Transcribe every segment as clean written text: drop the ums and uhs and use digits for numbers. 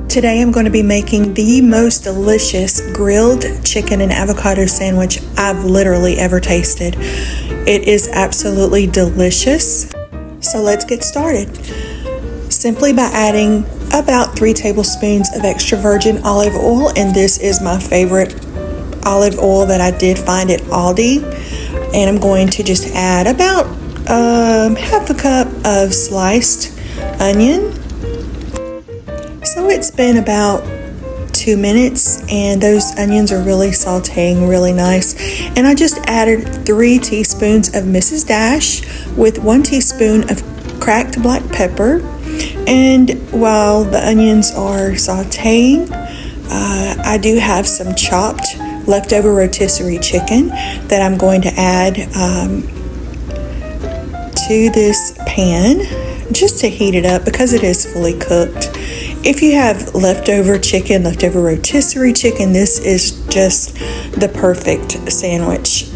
Today I'm going to be making the most delicious grilled chicken and avocado sandwich I've literally ever tasted. It is absolutely delicious. So let's get started. Simply by adding about 3 tablespoons of extra virgin olive oil, and this is my favorite olive oil that I did find at Aldi. And I'm going to just add about half a cup of sliced onion. So it's been about 2 minutes and those onions are really sauteing really nice. And I just added 3 teaspoons of Mrs. Dash with 1 teaspoon of cracked black pepper. And while the onions are sauteing, I do have some chopped leftover rotisserie chicken that I'm going to add to this pan just to heat it up because it is fully cooked. If you have leftover chicken, leftover rotisserie chicken, this is just the perfect sandwich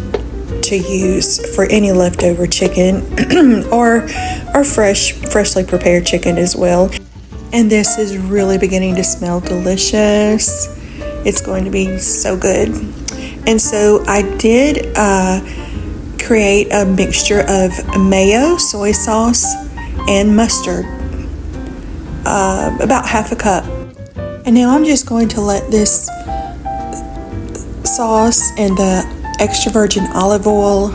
to use for any leftover chicken or freshly prepared chicken as well. And this is really beginning to smell delicious. It's going to be so good. And so I did create a mixture of mayo, soy sauce, and mustard. About half a cup. And now I'm just going to let this sauce and the extra virgin olive oil,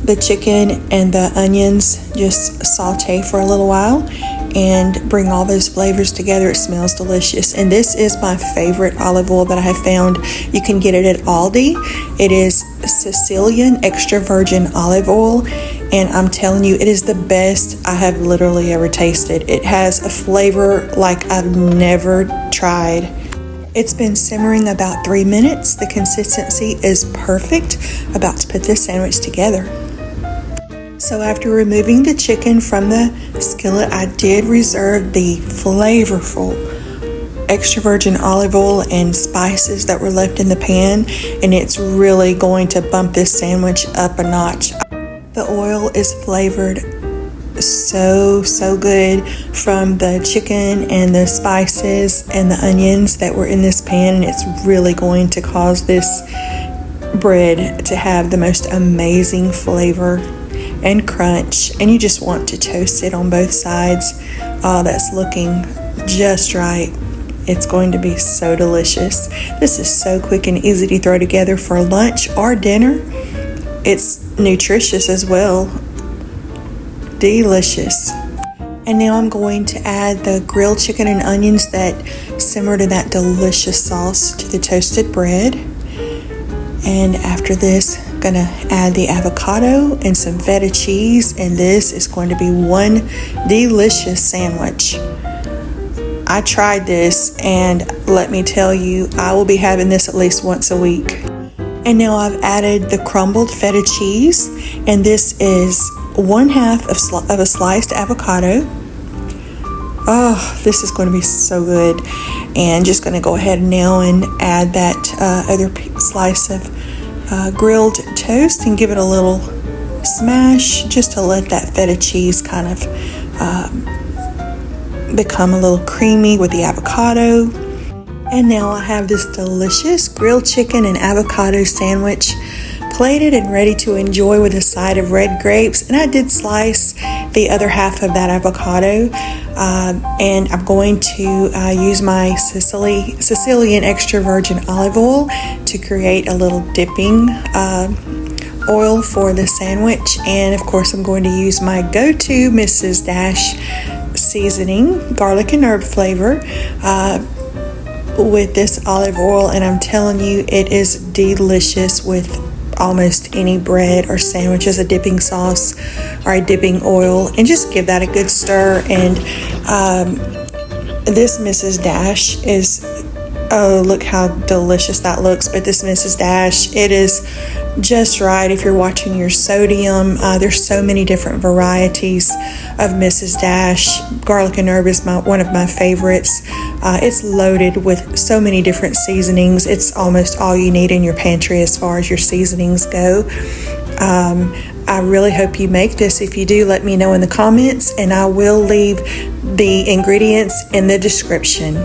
the chicken and the onions just saute for a little while and bring all those flavors together. It smells delicious. And this is my favorite olive oil that I have found. You can get it at Aldi. It is Sicilian extra virgin olive oil. And I'm telling you, it is the best I have literally ever tasted. It has a flavor like I've never tried. It's been simmering about 3 minutes. The consistency is perfect. About to put this sandwich together. So after removing the chicken from the skillet, I did reserve the flavorful extra virgin olive oil and spices that were left in the pan, and it's really going to bump this sandwich up a notch. The oil is flavored so good from the chicken and the spices and the onions that were in this pan, and it's really going to cause this bread to have the most amazing flavor and crunch, and you just want to toast it on both sides. Oh, that's looking just right. It's going to be so delicious. This is so quick and easy to throw together for lunch or dinner. It's nutritious as well. Delicious. And now I'm going to add the grilled chicken and onions that simmered in that delicious sauce to the toasted bread. And after this, I'm going to add the avocado and some feta cheese, and this is going to be one delicious sandwich. I tried this, and let me tell you, I will be having this at least once a week. And now I've added the crumbled feta cheese, and this is 1/2 of a sliced avocado. Oh, this is going to be so good. And just going to go ahead now and add that other slice of grilled toast and give it a little smash just to let that feta cheese kind of become a little creamy with the avocado. And now I have this delicious grilled chicken and avocado sandwich plated and ready to enjoy with a side of red grapes. And I did slice the other half of that avocado, and I'm going to use my Sicilian extra virgin olive oil to create a little dipping oil for the sandwich. And of course I'm going to use my go-to Mrs. Dash seasoning, garlic and herb flavor, with this olive oil, and I'm telling you, it is delicious with almost any bread or sandwich as a dipping sauce or a dipping oil. And just give that a good stir. And this Mrs. Dash is, oh, look how delicious that looks. But this Mrs. Dash, it is just right if you're watching your sodium. There's so many different varieties of Mrs. Dash. Garlic and herb is one of my favorites. It's loaded with so many different seasonings. It's almost all you need in your pantry as far as your seasonings go. I really hope you make this. If you do, let me know in the comments, and I will leave the ingredients in the description.